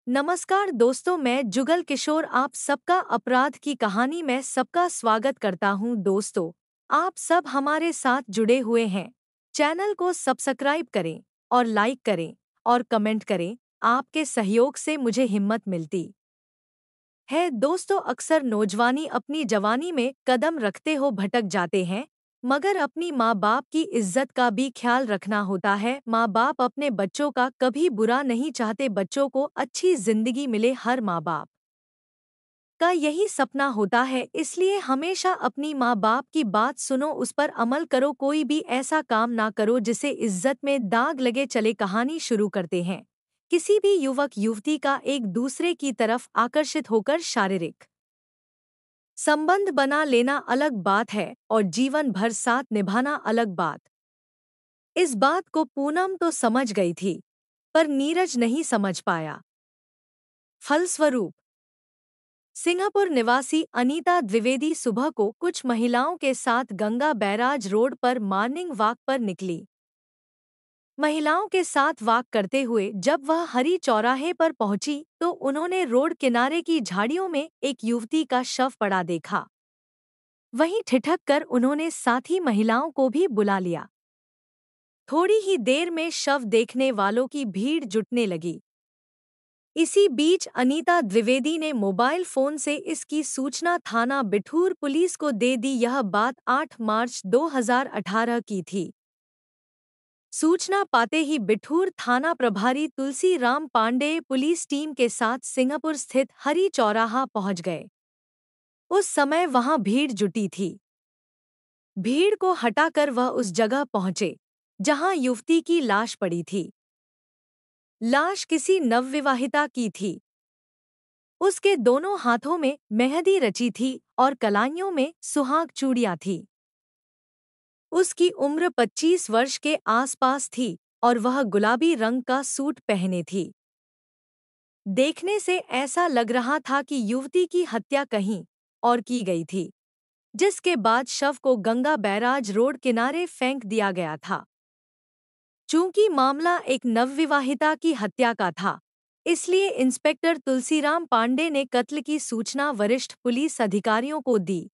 नमस्कार दोस्तों, मैं जुगल किशोर आप सबका अपराध की कहानी में सबका स्वागत करता हूं। दोस्तों, आप सब हमारे साथ जुड़े हुए हैं। चैनल को सब्सक्राइब करें और लाइक करें और कमेंट करें। आपके सहयोग से मुझे हिम्मत मिलती है। दोस्तों, अक्सर नौजवानी अपनी जवानी में कदम रखते हो भटक जाते हैं, मगर अपनी माँ बाप की इज्जत का भी ख्याल रखना होता है। माँ बाप अपने बच्चों का कभी बुरा नहीं चाहते, बच्चों को अच्छी जिंदगी मिले। हर माँ बाप का यही सपना होता है, इसलिए हमेशा अपनी माँ बाप की बात सुनो, उस पर अमल करो। कोई भी ऐसा काम ना करो जिसे इज्जत में दाग लगे। चले कहानी शुरू करते हैं। किसी भी युवक युवती का एक दूसरे की तरफ आकर्षित होकर शारीरिक संबंध बना लेना अलग बात है और जीवन भर साथ निभाना अलग बात। इस बात को पूनम तो समझ गई थी, पर नीरज नहीं समझ पाया। फलस्वरूप सिंगापुर निवासी अनीता द्विवेदी सुबह को कुछ महिलाओं के साथ गंगा बैराज रोड पर मॉर्निंग वॉक पर निकली। महिलाओं के साथ वॉक करते हुए जब वह हरी चौराहे पर पहुंची तो उन्होंने रोड किनारे की झाड़ियों में एक युवती का शव पड़ा देखा। वहीं ठिठक कर उन्होंने साथी महिलाओं को भी बुला लिया। थोड़ी ही देर में शव देखने वालों की भीड़ जुटने लगी। इसी बीच अनीता द्विवेदी ने मोबाइल फोन से इसकी सूचना थाना बिठूर पुलिस को दे दी। यह बात 8 मार्च 2018 की थी। सूचना पाते ही बिठूर थाना प्रभारी तुलसी राम पांडे पुलिस टीम के साथ सिंगापुर स्थित हरी चौराहा पहुंच गए। उस समय वहां भीड़ जुटी थी। भीड़ को हटाकर वह उस जगह पहुंचे जहां युवती की लाश पड़ी थी। लाश किसी नवविवाहिता की थी। उसके दोनों हाथों में मेहंदी रची थी और कलाइयों में सुहाग चूड़ियां थी। उसकी उम्र 25 वर्ष के आसपास थी और वह गुलाबी रंग का सूट पहने थी। देखने से ऐसा लग रहा था कि युवती की हत्या कहीं और की गई थी, जिसके बाद शव को गंगा बैराज रोड किनारे फेंक दिया गया था। चूंकि मामला एक नवविवाहिता की हत्या का था, इसलिए इंस्पेक्टर तुलसीराम पांडे ने कत्ल की सूचना वरिष्ठ पुलिस अधिकारियों को दी।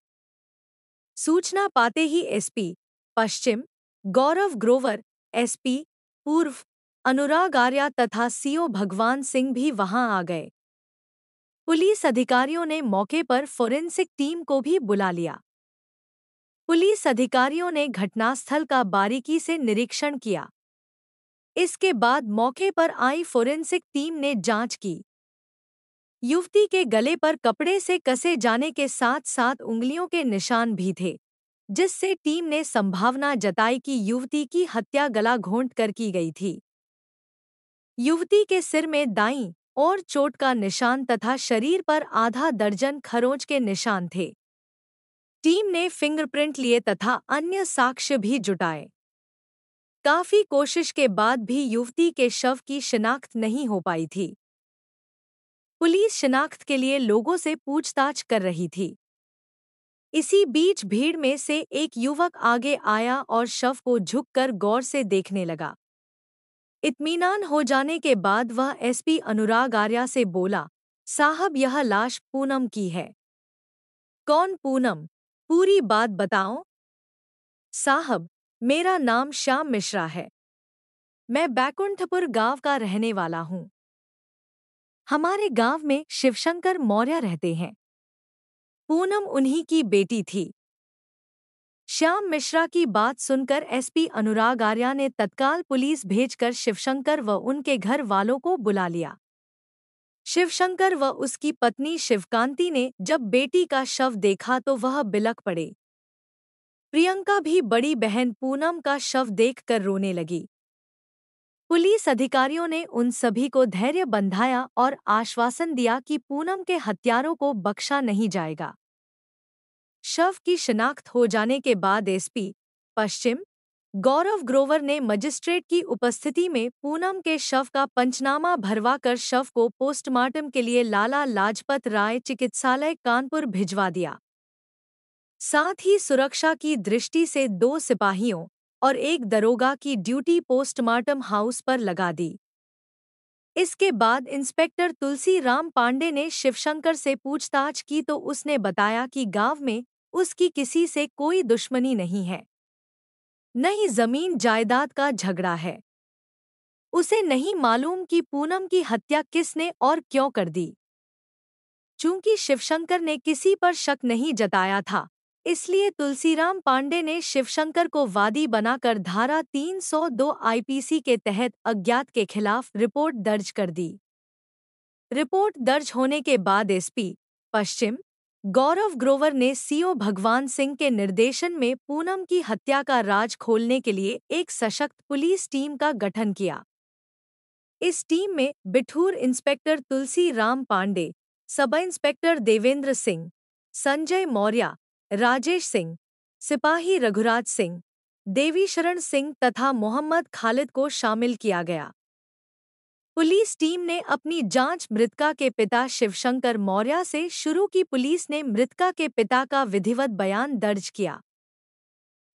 सूचना पाते ही एसपी पश्चिम गौरव ग्रोवर, एसपी पूर्व अनुराग आर्या तथा सीओ भगवान सिंह भी वहां आ गए। पुलिस अधिकारियों ने मौके पर फोरेंसिक टीम को भी बुला लिया। पुलिस अधिकारियों ने घटनास्थल का बारीकी से निरीक्षण किया। इसके बाद मौके पर आई फोरेंसिक टीम ने जांच की। युवती के गले पर कपड़े से कसे जाने के साथ साथ उंगलियों के निशान भी थे, जिससे टीम ने संभावना जताई कि युवती की हत्या गला घोंट कर की गई थी। युवती के सिर में दाईं ओर चोट का निशान तथा शरीर पर आधा दर्जन खरोंच के निशान थे। टीम ने फिंगरप्रिंट लिए तथा अन्य साक्ष्य भी जुटाए। काफी कोशिश के बाद भी युवती के शव की शिनाख्त नहीं हो पाई थी। पुलिस शिनाख्त के लिए लोगों से पूछताछ कर रही थी। इसी बीच भीड़ में से एक युवक आगे आया और शव को झुककर गौर से देखने लगा। इत्मीनान हो जाने के बाद वह एसपी अनुराग आर्या से बोला, साहब, यह लाश पूनम की है। कौन पूनम? पूरी बात बताओ। साहब, मेरा नाम श्याम मिश्रा है। मैं बैकुंठपुर गांव का रहने वाला हूँ। हमारे गांव में शिवशंकर मौर्य रहते हैं। पूनम उन्हीं की बेटी थी। श्याम मिश्रा की बात सुनकर एसपी अनुराग आर्या ने तत्काल पुलिस भेजकर शिवशंकर व उनके घर वालों को बुला लिया। शिवशंकर व उसकी पत्नी शिवकांति ने जब बेटी का शव देखा तो वह बिलख पड़े। प्रियंका भी बड़ी बहन पूनम का शव देखकर रोने लगी। पुलिस अधिकारियों ने उन सभी को धैर्य बंधाया और आश्वासन दिया कि पूनम के हत्यारों को बख्शा नहीं जाएगा। शव की शिनाख्त हो जाने के बाद एसपी पश्चिम गौरव ग्रोवर ने मजिस्ट्रेट की उपस्थिति में पूनम के शव का पंचनामा भरवाकर शव को पोस्टमार्टम के लिए लाला लाजपत राय चिकित्सालय कानपुर भिजवा दिया। साथ ही सुरक्षा की दृष्टि से 2 सिपाहियों और 1 दरोगा की ड्यूटी पोस्टमार्टम हाउस पर लगा दी। इसके बाद इंस्पेक्टर तुलसीराम पांडे ने शिवशंकर से पूछताछ की तो उसने बताया कि गांव में उसकी किसी से कोई दुश्मनी नहीं है, न ही जमीन जायदाद का झगड़ा है। उसे नहीं मालूम कि पूनम की हत्या किसने और क्यों कर दी। चूंकि शिवशंकर ने किसी पर शक नहीं जताया था, इसलिए तुलसीराम पांडे ने शिवशंकर को वादी बनाकर धारा 302 आईपीसी के तहत अज्ञात के खिलाफ रिपोर्ट दर्ज कर दी। रिपोर्ट दर्ज होने के बाद एसपी पश्चिम गौरव ग्रोवर ने सीओ भगवान सिंह के निर्देशन में पूनम की हत्या का राज खोलने के लिए एक सशक्त पुलिस टीम का गठन किया। इस टीम में Bithoor inspector Tulsi Ram Pandey, sub inspector Devendra Singh, Sanjay Maurya, Rajesh Singh, सिपाही रघुराज सिंह, देवीशरण सिंह तथा मोहम्मद खालिद को शामिल किया गया। पुलिस टीम ने अपनी जांच मृतका के पिता शिवशंकर मौर्य से शुरू की। पुलिस ने मृतका के पिता का विधिवत बयान दर्ज किया।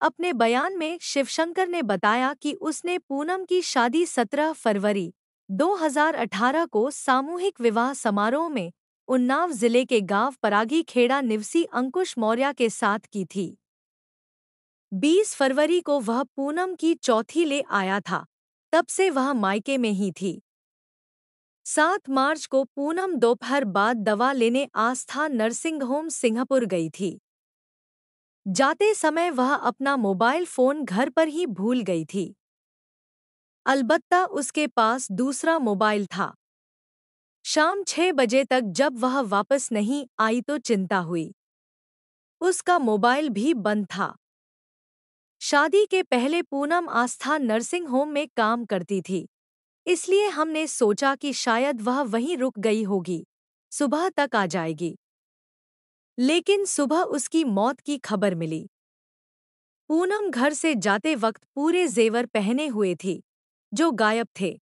अपने बयान में शिवशंकर ने बताया कि उसने पूनम की शादी 17 फरवरी 2018 को सामूहिक विवाह समारोह में उन्नाव जिले के गांव परागी खेड़ा निवासी अंकुश मौर्य के साथ की थी। 20 फरवरी को वह पूनम की चौथी ले आया था, तब से वह मायके में ही थी। 7 मार्च को पूनम दोपहर बाद दवा लेने आस्था नर्सिंग होम सिंगापुर गई थी। जाते समय वह अपना मोबाइल फोन घर पर ही भूल गई थी। अलबत्ता उसके पास दूसरा मोबाइल था। शाम 6 बजे तक जब वह वापस नहीं आई तो चिंता हुई। उसका मोबाइल भी बंद था। शादी के पहले पूनम आस्था नर्सिंग होम में काम करती थी, इसलिए हमने सोचा कि शायद वह वहीं रुक गई होगी, सुबह तक आ जाएगी। लेकिन सुबह उसकी मौत की खबर मिली। पूनम घर से जाते वक्त पूरे जेवर पहने हुए थी, जो गायब थे।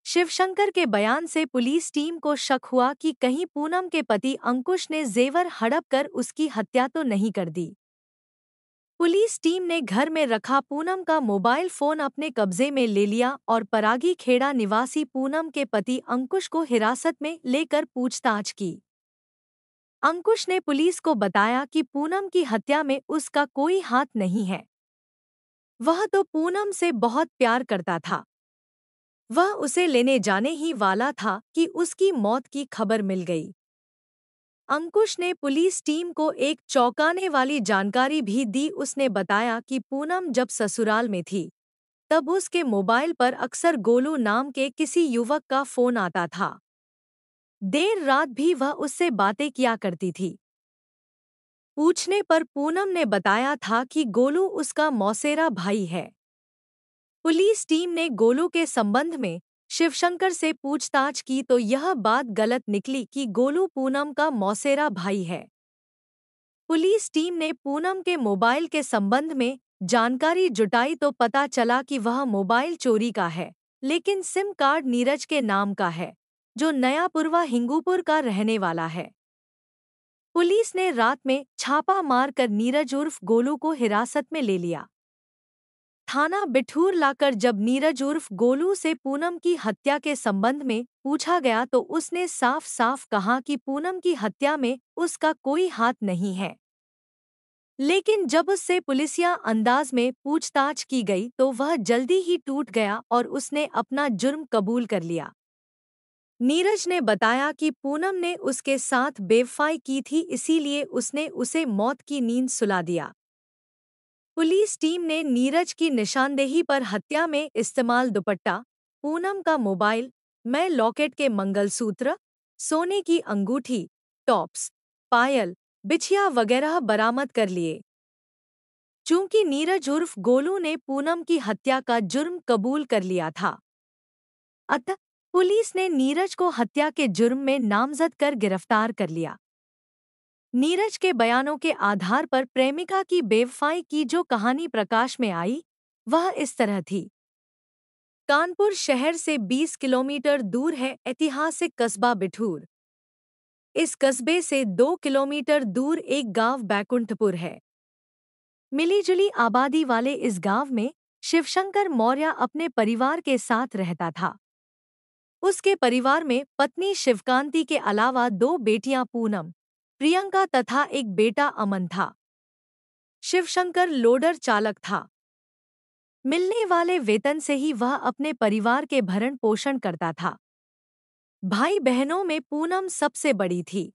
शिवशंकर के बयान से पुलिस टीम को शक हुआ कि कहीं पूनम के पति अंकुश ने जेवर हड़प कर उसकी हत्या तो नहीं कर दी। पुलिस टीम ने घर में रखा पूनम का मोबाइल फोन अपने कब्जे में ले लिया और परागी खेड़ा निवासी पूनम के पति अंकुश को हिरासत में लेकर पूछताछ की। अंकुश ने पुलिस को बताया कि पूनम की हत्या में उसका कोई हाथ नहीं है। वह तो पूनम से बहुत प्यार करता था। वह उसे लेने जाने ही वाला था कि उसकी मौत की खबर मिल गई। अंकुश ने पुलिस टीम को एक चौंकाने वाली जानकारी भी दी। उसने बताया कि पूनम जब ससुराल में थी, तब उसके मोबाइल पर अक्सर गोलू नाम के किसी युवक का फोन आता था। देर रात भी वह उससे बातें किया करती थी। पूछने पर पूनम ने बताया था कि गोलू उसका मौसेरा भाई है। पुलिस टीम ने गोलू के संबंध में शिवशंकर से पूछताछ की तो यह बात गलत निकली कि गोलू पूनम का मौसेरा भाई है। पुलिस टीम ने पूनम के मोबाइल के संबंध में जानकारी जुटाई तो पता चला कि वह मोबाइल चोरी का है, लेकिन सिम कार्ड नीरज के नाम का है, जो नयापुरवा हिंगूपुर का रहने वाला है। पुलिस ने रात में छापा मारकर नीरज उर्फ गोलू को हिरासत में ले लिया। थाना बिठूर लाकर जब नीरज उर्फ गोलू से पूनम की हत्या के संबंध में पूछा गया तो उसने साफ साफ कहा कि पूनम की हत्या में उसका कोई हाथ नहीं है। लेकिन जब उससे पुलिसिया अंदाज में पूछताछ की गई तो वह जल्दी ही टूट गया और उसने अपना जुर्म कबूल कर लिया। नीरज ने बताया कि पूनम ने उसके साथ बेवफाई की थी, इसीलिए उसने उसे मौत की नींद सुला दिया। पुलिस टीम ने नीरज की निशानदेही पर हत्या में इस्तेमाल दुपट्टा, पूनम का मोबाइल, मैं लॉकेट के मंगलसूत्र, सोने की अंगूठी, टॉप्स, पायल, बिछिया वगैरह बरामद कर लिए। चूंकि नीरज उर्फ गोलू ने पूनम की हत्या का जुर्म कबूल कर लिया था, अतः पुलिस ने नीरज को हत्या के जुर्म में नामजद कर गिरफ्तार कर लिया। नीरज के बयानों के आधार पर प्रेमिका की बेवफाई की जो कहानी प्रकाश में आई, वह इस तरह थी। कानपुर शहर से 20 किलोमीटर दूर है ऐतिहासिक कस्बा बिठूर। इस कस्बे से 2 किलोमीटर दूर एक गांव बैकुंठपुर है। मिलीजुली आबादी वाले इस गांव में शिवशंकर मौर्य अपने परिवार के साथ रहता था। उसके परिवार में पत्नी शिवकांति के अलावा दो बेटियां पूनम, प्रियंका तथा एक बेटा अमन था। शिवशंकर लोडर चालक था। मिलने वाले वेतन से ही वह अपने परिवार के भरण पोषण करता था। भाई बहनों में पूनम सबसे बड़ी थी।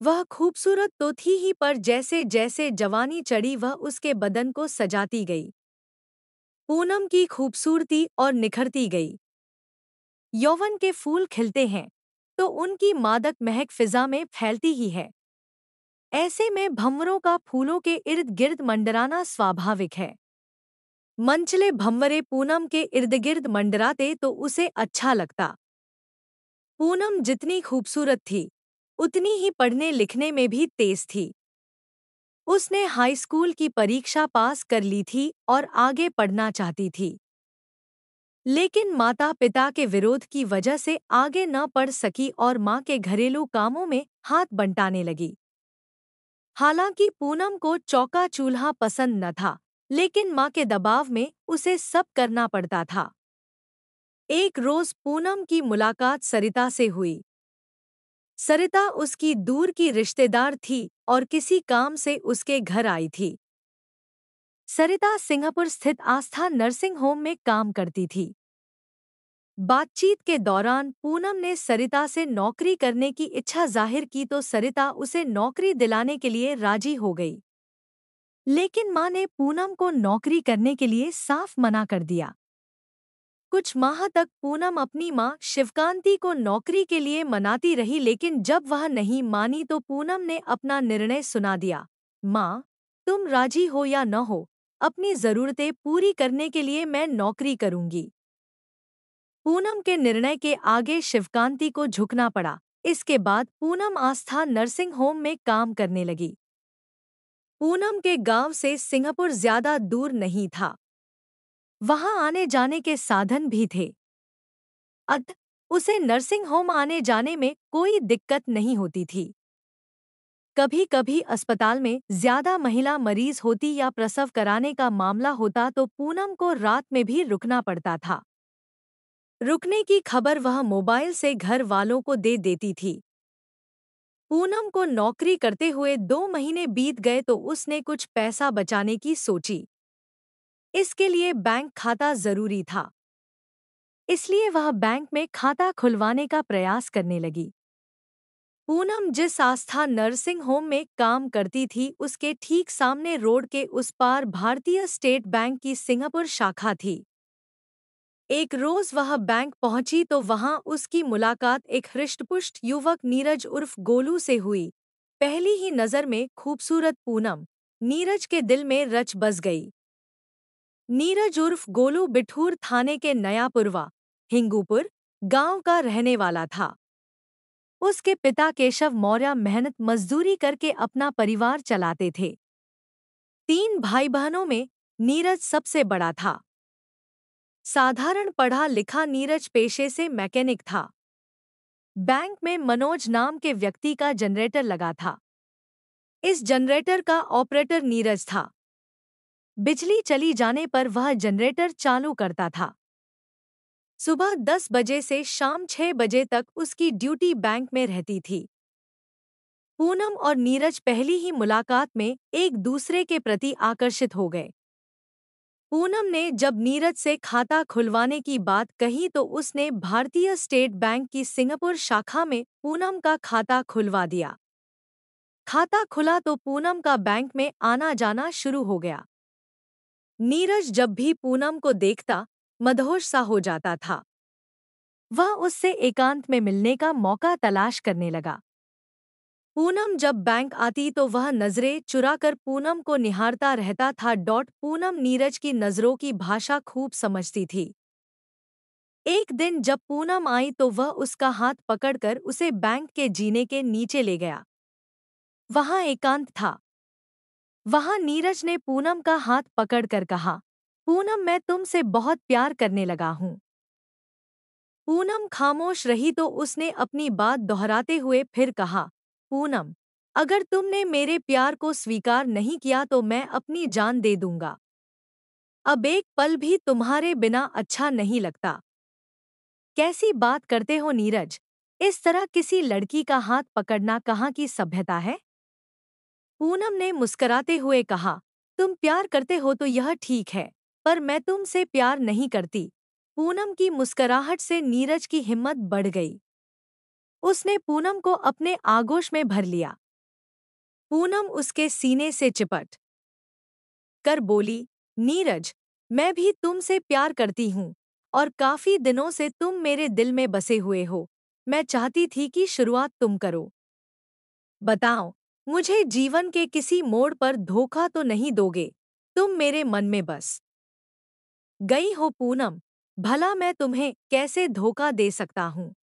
वह खूबसूरत तो थी ही, पर जैसे जैसे जवानी चढ़ी वह उसके बदन को सजाती गई। पूनम की खूबसूरती और निखरती गई। यौवन के फूल खिलते हैं तो उनकी मादक महक फिजा में फैलती ही है। ऐसे में भंवरों का फूलों के इर्द गिर्द मंडराना स्वाभाविक है। मंचले भंवरे पूनम के इर्द गिर्द मंडराते तो उसे अच्छा लगता। पूनम जितनी खूबसूरत थी उतनी ही पढ़ने लिखने में भी तेज थी। उसने हाई स्कूल की परीक्षा पास कर ली थी और आगे पढ़ना चाहती थी, लेकिन माता पिता के विरोध की वजह से आगे न पढ़ सकी और माँ के घरेलू कामों में हाथ बंटाने लगी। हालांकि पूनम को चौका चूल्हा पसंद न था, लेकिन माँ के दबाव में उसे सब करना पड़ता था। एक रोज पूनम की मुलाकात सरिता से हुई। सरिता उसकी दूर की रिश्तेदार थी और किसी काम से उसके घर आई थी। सरिता सिंगापुर स्थित आस्था नर्सिंग होम में काम करती थी। बातचीत के दौरान पूनम ने सरिता से नौकरी करने की इच्छा जाहिर की तो सरिता उसे नौकरी दिलाने के लिए राजी हो गई। लेकिन मां ने पूनम को नौकरी करने के लिए साफ मना कर दिया। कुछ माह तक पूनम अपनी मां शिवकांति को नौकरी के लिए मनाती रही, लेकिन जब वह नहीं मानी तो पूनम ने अपना निर्णय सुना दिया। मां, तुम राजी हो या न हो, अपनी जरूरतें पूरी करने के लिए मैं नौकरी करूंगी। पूनम के निर्णय के आगे शिवकांति को झुकना पड़ा। इसके बाद पूनम आस्था नर्सिंग होम में काम करने लगी। पूनम के गांव से सिंगापुर ज्यादा दूर नहीं था। वहां आने जाने के साधन भी थे। अतः उसे नर्सिंग होम आने जाने में कोई दिक्कत नहीं होती थी। कभी कभी अस्पताल में ज्यादा महिला मरीज होती या प्रसव कराने का मामला होता तो पूनम को रात में भी रुकना पड़ता था। रुकने की खबर वह मोबाइल से घर वालों को दे देती थी। पूनम को नौकरी करते हुए 2 महीने बीत गए तो उसने कुछ पैसा बचाने की सोची। इसके लिए बैंक खाता जरूरी था, इसलिए वह बैंक में खाता खुलवाने का प्रयास करने लगी। पूनम जिस आस्था नर्सिंग होम में काम करती थी उसके ठीक सामने रोड के उस पार भारतीय स्टेट बैंक की सिंगापुर शाखा थी। एक रोज वह बैंक पहुंची तो वहां उसकी मुलाकात एक हृष्टपुष्ट युवक नीरज उर्फ गोलू से हुई। पहली ही नजर में खूबसूरत पूनम नीरज के दिल में रच बस गई। नीरज उर्फ गोलू बिठूर थाने के नयापुरवा हिंगूपुर गांव का रहने वाला था। उसके पिता केशव मौर्य मेहनत मजदूरी करके अपना परिवार चलाते थे। 3 भाई बहनों में नीरज सबसे बड़ा था। साधारण पढ़ा लिखा नीरज पेशे से मैकेनिक था। बैंक में मनोज नाम के व्यक्ति का जनरेटर लगा था। इस जनरेटर का ऑपरेटर नीरज था। बिजली चली जाने पर वह जनरेटर चालू करता था। सुबह 10 बजे से शाम 6 बजे तक उसकी ड्यूटी बैंक में रहती थी। पूनम और नीरज पहली ही मुलाकात में एक दूसरे के प्रति आकर्षित हो गए। पूनम ने जब नीरज से खाता खुलवाने की बात कही तो उसने भारतीय स्टेट बैंक की सिंगापुर शाखा में पूनम का खाता खुलवा दिया। खाता खुला तो पूनम का बैंक में आना जाना शुरू हो गया। नीरज जब भी पूनम को देखता मदहोश सा हो जाता था। वह उससे एकांत में मिलने का मौका तलाश करने लगा। पूनम जब बैंक आती तो वह नजरें चुराकर पूनम को निहारता रहता था। पूनम नीरज की नजरों की भाषा खूब समझती थी। एक दिन जब पूनम आई तो वह उसका हाथ पकड़कर उसे बैंक के जीने के नीचे ले गया। वहां एकांत था। वहां नीरज ने पूनम का हाथ पकड़कर कहा, पूनम मैं तुमसे बहुत प्यार करने लगा हूं। पूनम खामोश रही तो उसने अपनी बात दोहराते हुए फिर कहा, पूनम, अगर तुमने मेरे प्यार को स्वीकार नहीं किया तो मैं अपनी जान दे दूंगा। अब एक पल भी तुम्हारे बिना अच्छा नहीं लगता। कैसी बात करते हो नीरज? इस तरह किसी लड़की का हाथ पकड़ना कहाँ की सभ्यता है? पूनम ने मुस्कुराते हुए कहा, तुम प्यार करते हो तो यह ठीक है, पर मैं तुमसे प्यार नहीं करती। पूनम की मुस्कुराहट से नीरज की हिम्मत बढ़ गई। उसने पूनम को अपने आगोश में भर लिया। पूनम उसके सीने से चिपट कर बोली, नीरज, मैं भी तुमसे प्यार करती हूँ और काफी दिनों से तुम मेरे दिल में बसे हुए हो। मैं चाहती थी कि शुरुआत तुम करो। बताओ, मुझे जीवन के किसी मोड़ पर धोखा तो नहीं दोगे? तुम मेरे मन में बस गई हो पूनम, भला मैं तुम्हें कैसे धोखा दे सकता हूँ?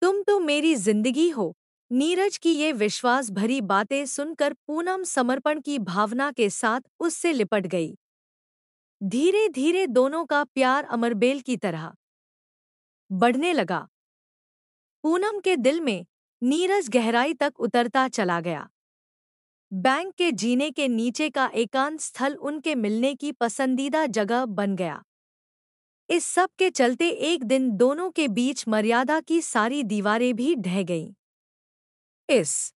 तुम तो मेरी जिंदगी हो। नीरज की ये विश्वास भरी बातें सुनकर पूनम समर्पण की भावना के साथ उससे लिपट गई। धीरे धीरे दोनों का प्यार अमरबेल की तरह बढ़ने लगा। पूनम के दिल में नीरज गहराई तक उतरता चला गया। बैंक के जीने के नीचे का एकांत स्थल उनके मिलने की पसंदीदा जगह बन गया। इस सब के चलते एक दिन दोनों के बीच मर्यादा की सारी दीवारें भी ढह गईं। इस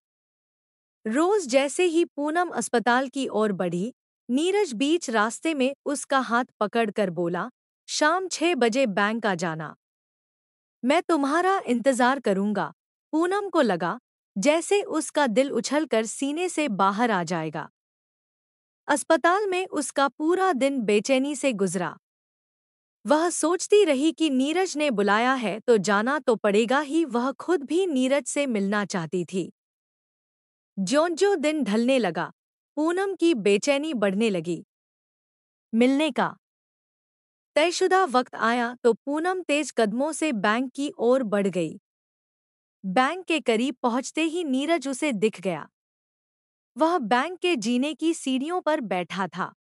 रोज जैसे ही पूनम अस्पताल की ओर बढ़ी, नीरज बीच रास्ते में उसका हाथ पकड़कर बोला, शाम 6 बजे बैंक आ जाना। मैं तुम्हारा इंतजार करूंगा। पूनम को लगा जैसे उसका दिल उछलकर सीने से बाहर आ जाएगा। अस्पताल में उसका पूरा दिन बेचैनी से गुजरा। वह सोचती रही कि नीरज ने बुलाया है तो जाना तो पड़ेगा ही। वह खुद भी नीरज से मिलना चाहती थी। ज्यों-ज्यों दिन ढलने लगा, पूनम की बेचैनी बढ़ने लगी। मिलने का तयशुदा वक्त आया तो पूनम तेज कदमों से बैंक की ओर बढ़ गई। बैंक के करीब पहुंचते ही नीरज उसे दिख गया। वह बैंक के जीने की सीढ़ियों पर बैठा था।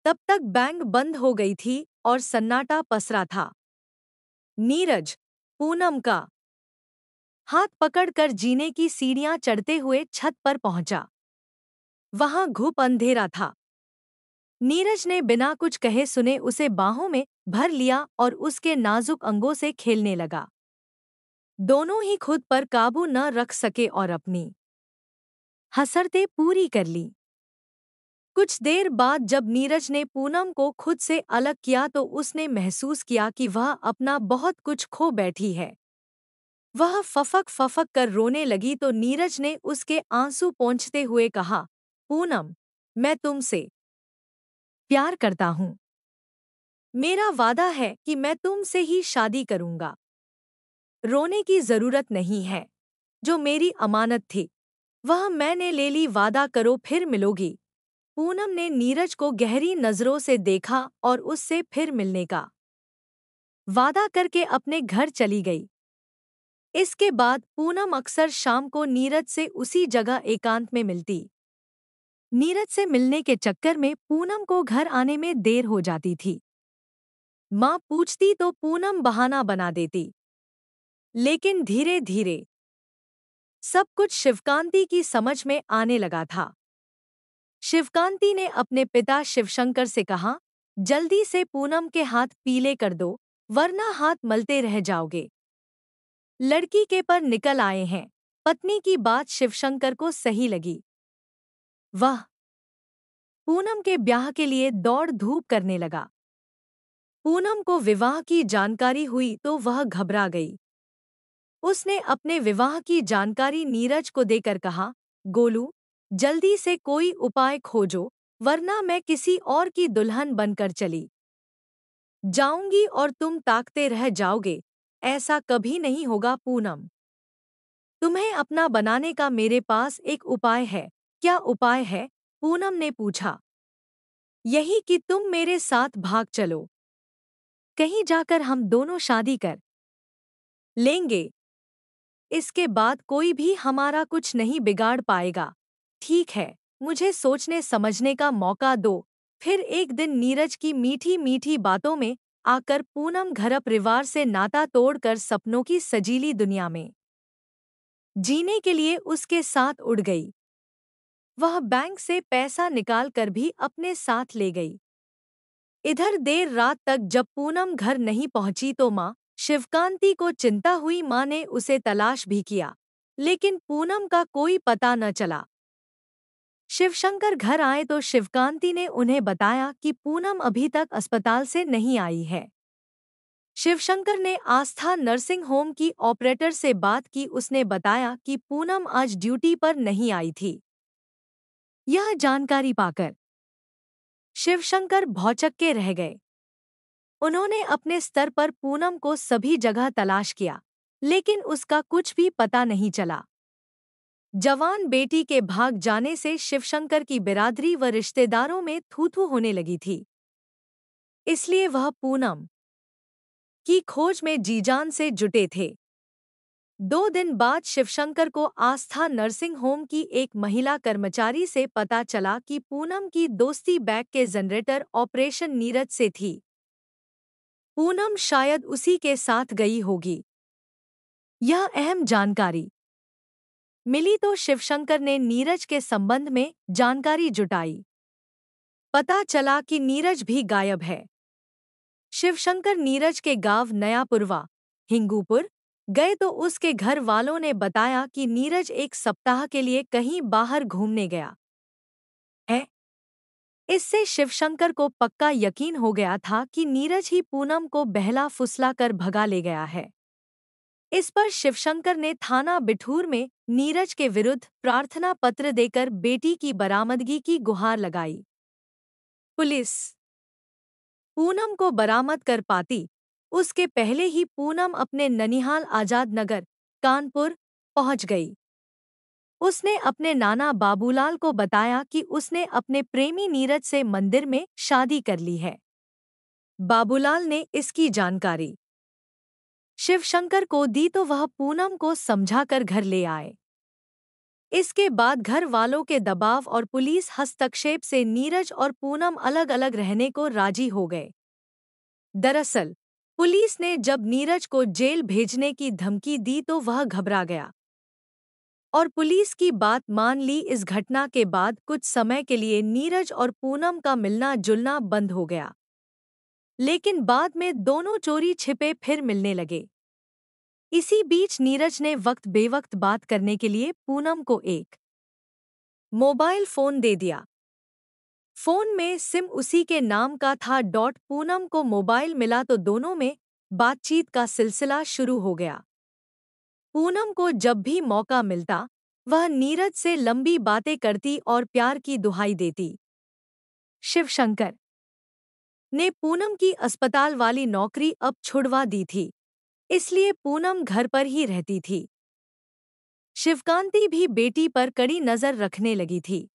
तब तक बैंक बंद हो गई थी और सन्नाटा पसरा था। नीरज पूनम का हाथ पकड़कर जीने की सीढ़ियां चढ़ते हुए छत पर पहुंचा। वहां घुप अंधेरा था। नीरज ने बिना कुछ कहे सुने उसे बाहों में भर लिया और उसके नाजुक अंगों से खेलने लगा। दोनों ही खुद पर काबू न रख सके और अपनी हसरतें पूरी कर ली। कुछ देर बाद जब नीरज ने पूनम को खुद से अलग किया तो उसने महसूस किया कि वह अपना बहुत कुछ खो बैठी है। वह फफक फफक कर रोने लगी तो नीरज ने उसके आंसू पोंछते हुए कहा, पूनम, मैं तुमसे प्यार करता हूँ। मेरा वादा है कि मैं तुमसे ही शादी करूंगा। रोने की जरूरत नहीं है। जो मेरी अमानत थी वह मैंने ले ली। वादा करो फिर मिलोगी। पूनम ने नीरज को गहरी नजरों से देखा और उससे फिर मिलने का वादा करके अपने घर चली गई। इसके बाद पूनम अक्सर शाम को नीरज से उसी जगह एकांत में मिलती। नीरज से मिलने के चक्कर में पूनम को घर आने में देर हो जाती थी। माँ पूछती तो पूनम बहाना बना देती। लेकिन धीरे धीरे सब कुछ शिवकांति की समझ में आने लगा था। शिवकांति ने अपने पिता शिवशंकर से कहा, जल्दी से पूनम के हाथ पीले कर दो, वरना हाथ मलते रह जाओगे। लड़की के पर निकल आए हैं। पत्नी की बात शिवशंकर को सही लगी। वह पूनम के ब्याह के लिए दौड़ धूप करने लगा। पूनम को विवाह की जानकारी हुई तो वह घबरा गई। उसने अपने विवाह की जानकारी नीरज को देकर कहा, गोलू, जल्दी से कोई उपाय खोजो, वरना मैं किसी और की दुल्हन बनकर चली जाऊंगी और तुम ताकते रह जाओगे। ऐसा कभी नहीं होगा पूनम। तुम्हें अपना बनाने का मेरे पास एक उपाय है। क्या उपाय है? पूनम ने पूछा। यही कि तुम मेरे साथ भाग चलो। कहीं जाकर हम दोनों शादी कर लेंगे। इसके बाद कोई भी हमारा कुछ नहीं बिगाड़ पाएगा। ठीक है, मुझे सोचने समझने का मौका दो। फिर एक दिन नीरज की मीठी मीठी बातों में आकर पूनम घर परिवार से नाता तोड़कर सपनों की सजीली दुनिया में जीने के लिए उसके साथ उड़ गई। वह बैंक से पैसा निकाल कर भी अपने साथ ले गई। इधर देर रात तक जब पूनम घर नहीं पहुंची तो मां शिवकांति को चिंता हुई। मां ने उसे तलाश भी किया, लेकिन पूनम का कोई पता न चला। शिवशंकर घर आए तो शिवकांति ने उन्हें बताया कि पूनम अभी तक अस्पताल से नहीं आई है। शिवशंकर ने आस्था नर्सिंग होम की ऑपरेटर से बात की। उसने बताया कि पूनम आज ड्यूटी पर नहीं आई थी। यह जानकारी पाकर शिवशंकर भौचक्के रह गए। उन्होंने अपने स्तर पर पूनम को सभी जगह तलाश किया, लेकिन उसका कुछ भी पता नहीं चला। जवान बेटी के भाग जाने से शिवशंकर की बिरादरी व रिश्तेदारों में थू-थू होने लगी थी। इसलिए वह पूनम की खोज में जीजान से जुटे थे। 2 दिन बाद शिवशंकर को आस्था नर्सिंग होम की एक महिला कर्मचारी से पता चला कि पूनम की दोस्ती बैग के जनरेटर ऑपरेशन नीरज से थी। पूनम शायद उसी के साथ गई होगी। यह अहम जानकारी मिली तो शिवशंकर ने नीरज के संबंध में जानकारी जुटाई। पता चला कि नीरज भी गायब है। शिवशंकर नीरज के गांव नयापुरवा, हिंगूपुर गए तो उसके घर वालों ने बताया कि नीरज 1 सप्ताह के लिए कहीं बाहर घूमने गया है। इससे शिवशंकर को पक्का यकीन हो गया था कि नीरज ही पूनम को बहला फुसला कर भगा ले गया है। इस पर शिवशंकर ने थाना बिठूर में नीरज के विरुद्ध प्रार्थना पत्र देकर बेटी की बरामदगी की गुहार लगाई। पुलिस पूनम को बरामद कर पाती उसके पहले ही पूनम अपने ननिहाल आजाद नगर, कानपुर पहुंच गई। उसने अपने नाना बाबूलाल को बताया कि उसने अपने प्रेमी नीरज से मंदिर में शादी कर ली है। बाबूलाल ने इसकी जानकारी शिवशंकर को दी तो वह पूनम को समझाकर घर ले आए। इसके बाद घर वालों के दबाव और पुलिस हस्तक्षेप से नीरज और पूनम अलग अलग रहने को राजी हो गए। दरअसल पुलिस ने जब नीरज को जेल भेजने की धमकी दी तो वह घबरा गया और पुलिस की बात मान ली। इस घटना के बाद कुछ समय के लिए नीरज और पूनम का मिलना जुलना बंद हो गया, लेकिन बाद में दोनों चोरी छिपे फिर मिलने लगे। इसी बीच नीरज ने वक्त बेवक्त बात करने के लिए पूनम को एक मोबाइल फोन दे दिया। फोन में सिम उसी के नाम का था। पूनम को मोबाइल मिला तो दोनों में बातचीत का सिलसिला शुरू हो गया। पूनम को जब भी मौका मिलता वह नीरज से लंबी बातें करती और प्यार की दुहाई देती। शिवशंकर ने पूनम की अस्पताल वाली नौकरी अब छुड़वा दी थी, इसलिए पूनम घर पर ही रहती थी। शिवकांति भी बेटी पर कड़ी नजर रखने लगी थी।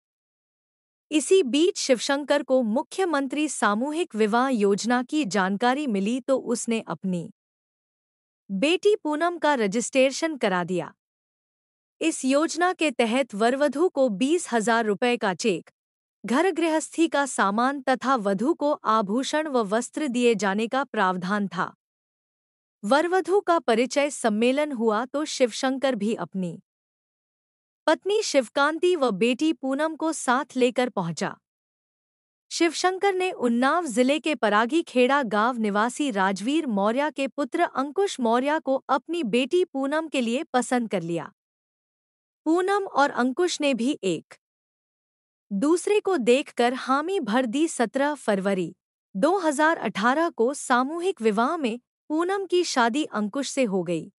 इसी बीच शिवशंकर को मुख्यमंत्री सामूहिक विवाह योजना की जानकारी मिली तो उसने अपनी बेटी पूनम का रजिस्ट्रेशन करा दिया। इस योजना के तहत वरवधू को 20,000 रुपए का चेक, घर गृहस्थी का सामान तथा वधू को आभूषण व वस्त्र दिए जाने का प्रावधान था। वरवधू का परिचय सम्मेलन हुआ तो शिवशंकर भी अपनी पत्नी शिवकांति व बेटी पूनम को साथ लेकर पहुंचा। शिवशंकर ने उन्नाव जिले के परागी खेड़ा गांव निवासी राजवीर मौर्य के पुत्र अंकुश मौर्य को अपनी बेटी पूनम के लिए पसंद कर लिया। पूनम और अंकुश ने भी एक दूसरे को देखकर हामी भर दी। 17 फरवरी 2018 को सामूहिक विवाह में पूनम की शादी अंकुश से हो गई।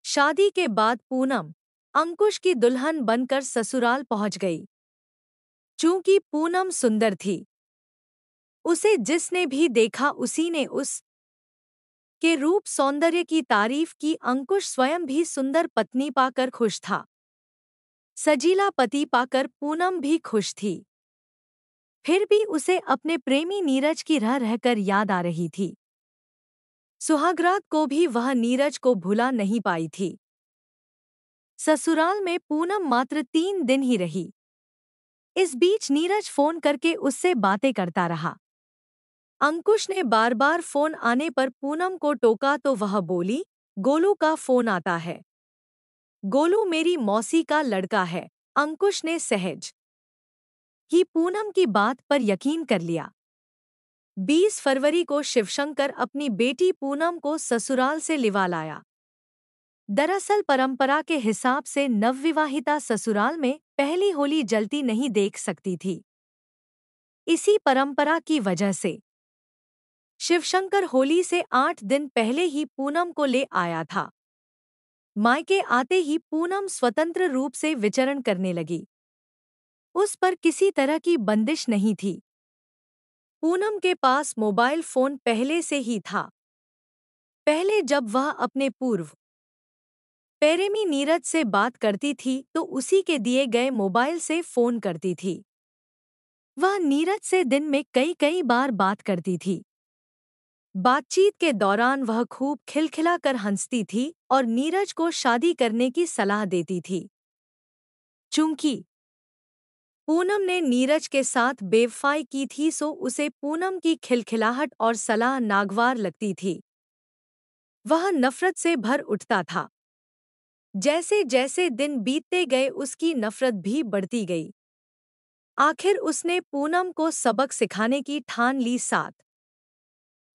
शादी के बाद पूनम अंकुश की दुल्हन बनकर ससुराल पहुंच गई। चूंकि पूनम सुंदर थी, उसे जिसने भी देखा उसी ने उस के रूप सौंदर्य की तारीफ की। अंकुश स्वयं भी सुंदर पत्नी पाकर खुश था। सजीला पति पाकर पूनम भी खुश थी। फिर भी उसे अपने प्रेमी नीरज की रह रहकर याद आ रही थी। सुहागरात को भी वह नीरज को भुला नहीं पाई थी। ससुराल में पूनम मात्र 3 दिन ही रही। इस बीच नीरज फोन करके उससे बातें करता रहा। अंकुश ने बार बार फोन आने पर पूनम को टोका तो वह बोली, गोलू का फोन आता है। गोलू मेरी मौसी का लड़का है। अंकुश ने सहज ही पूनम की बात पर यकीन कर लिया। 20 फरवरी को शिवशंकर अपनी बेटी पूनम को ससुराल से लिवा लाया। दरअसल परंपरा के हिसाब से नवविवाहिता ससुराल में पहली होली जलती नहीं देख सकती थी। इसी परंपरा की वजह से शिवशंकर होली से 8 दिन पहले ही पूनम को ले आया था। मायके आते ही पूनम स्वतंत्र रूप से विचरण करने लगी। उस पर किसी तरह की बंदिश नहीं थी। पूनम के पास मोबाइल फोन पहले से ही था। पहले जब वह अपने पूर्व प्रेमी नीरज से बात करती थी तो उसी के दिए गए मोबाइल से फोन करती थी। वह नीरज से दिन में कई कई बार बात करती थी। बातचीत के दौरान वह खूब खिलखिलाकर हंसती थी और नीरज को शादी करने की सलाह देती थी। चूंकि पूनम ने नीरज के साथ बेवफाई की थी सो उसे पूनम की खिलखिलाहट और सलाह नागवार लगती थी। वह नफरत से भर उठता था। जैसे जैसे दिन बीतते गए उसकी नफरत भी बढ़ती गई। आखिर उसने पूनम को सबक सिखाने की ठान ली। 7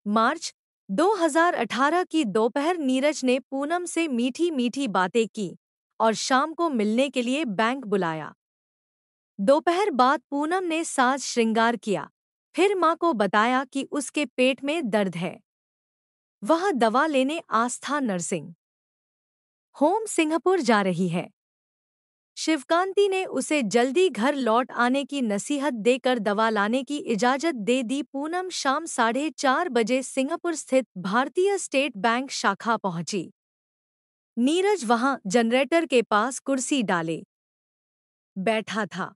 मार्च 2018 की दोपहर नीरज ने पूनम से मीठी मीठी बातें की और शाम को मिलने के लिए बैंक बुलाया। दोपहर बाद पूनम ने साज श्रृंगार किया, फिर मां को बताया कि उसके पेट में दर्द है। वह दवा लेने आस्था नर्सिंग होम सिंगापुर जा रही है। शिवकांति ने उसे जल्दी घर लौट आने की नसीहत देकर दवा लाने की इजाजत दे दी। पूनम शाम 4:30 बजे सिंगापुर स्थित भारतीय स्टेट बैंक शाखा पहुंची। नीरज वहां जनरेटर के पास कुर्सी डाले बैठा था।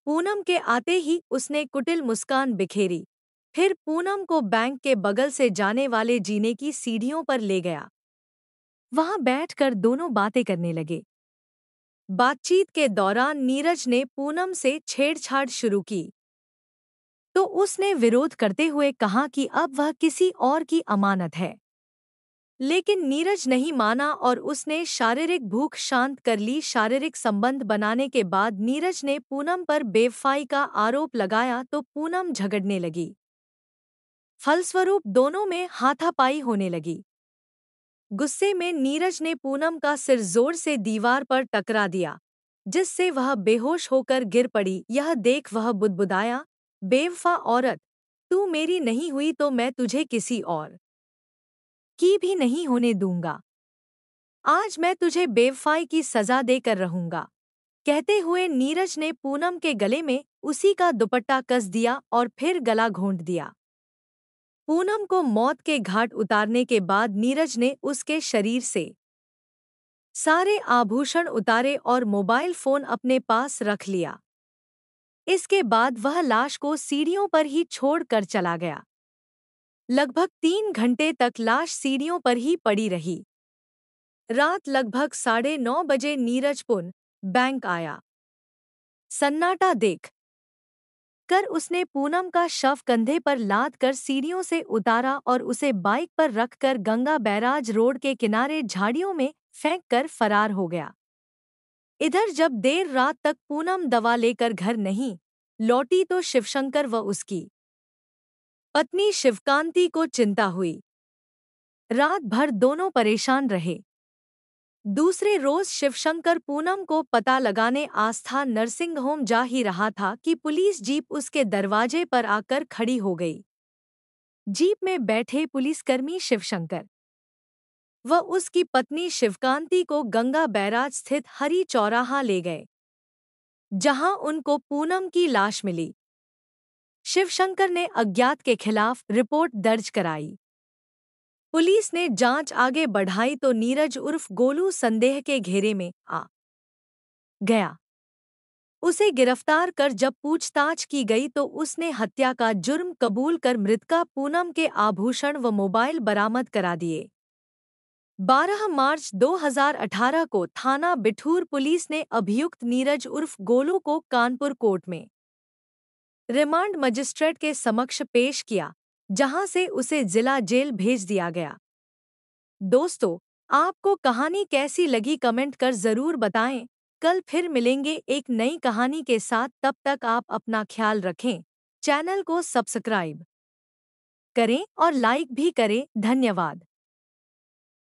पूनम के आते ही उसने कुटिल मुस्कान बिखेरी, फिर पूनम को बैंक के बगल से जाने वाले जीने की सीढ़ियों पर ले गया। वहां बैठकर दोनों बातें करने लगे। बातचीत के दौरान नीरज ने पूनम से छेड़छाड़ शुरू की तो उसने विरोध करते हुए कहा कि अब वह किसी और की अमानत है। लेकिन नीरज नहीं माना और उसने शारीरिक भूख शांत कर ली। शारीरिक संबंध बनाने के बाद नीरज ने पूनम पर बेवफाई का आरोप लगाया तो पूनम झगड़ने लगी। फलस्वरूप दोनों में हाथापाई होने लगी। गुस्से में नीरज ने पूनम का सिर जोर से दीवार पर टकरा दिया, जिससे वह बेहोश होकर गिर पड़ी। यह देख वह बुदबुदाया, बेवफा औरत, तू मेरी नहीं हुई तो मैं तुझे किसी और की भी नहीं होने दूंगा। आज मैं तुझे बेवफाई की सजा देकर रहूंगा। कहते हुए नीरज ने पूनम के गले में उसी का दुपट्टा कस दिया और फिर गला घोंट दिया। पूनम को मौत के घाट उतारने के बाद नीरज ने उसके शरीर से सारे आभूषण उतारे और मोबाइल फोन अपने पास रख लिया। इसके बाद वह लाश को सीढ़ियों पर ही छोड़ कर चला गया। लगभग 3 घंटे तक लाश सीढ़ियों पर ही पड़ी रही। रात लगभग 9:30 बजे नीरज पुन बैंक आया। सन्नाटा देख कर उसने पूनम का शव कंधे पर लाद कर सीढ़ियों से उतारा और उसे बाइक पर रखकर गंगा बैराज रोड के किनारे झाड़ियों में फेंक कर फरार हो गया। इधर जब देर रात तक पूनम दवा लेकर घर नहीं लौटी तो शिवशंकर व उसकी पत्नी शिवकांति को चिंता हुई। रात भर दोनों परेशान रहे। दूसरे रोज शिवशंकर पूनम को पता लगाने आस्था नर्सिंग होम जा ही रहा था कि पुलिस जीप उसके दरवाजे पर आकर खड़ी हो गई। जीप में बैठे पुलिसकर्मी शिवशंकर व उसकी पत्नी शिवकांति को गंगा बैराज स्थित हरी चौराहा ले गए, जहां उनको पूनम की लाश मिली। शिवशंकर ने अज्ञात के खिलाफ रिपोर्ट दर्ज कराई। पुलिस ने जांच आगे बढ़ाई तो नीरज उर्फ गोलू संदेह के घेरे में आ गया। उसे गिरफ्तार कर जब पूछताछ की गई तो उसने हत्या का जुर्म कबूल कर मृतका पूनम के आभूषण व मोबाइल बरामद करा दिए। 12 मार्च 2018 को थाना बिठूर पुलिस ने अभियुक्त नीरज उर्फ गोलू को कानपुर कोर्ट में रिमांड मजिस्ट्रेट के समक्ष पेश किया, जहां से उसे जिला जेल भेज दिया गया। दोस्तों, आपको कहानी कैसी लगी कमेंट कर जरूर बताएं। कल फिर मिलेंगे एक नई कहानी के साथ। तब तक आप अपना ख्याल रखें। चैनल को सब्सक्राइब करें और लाइक भी करें। धन्यवाद।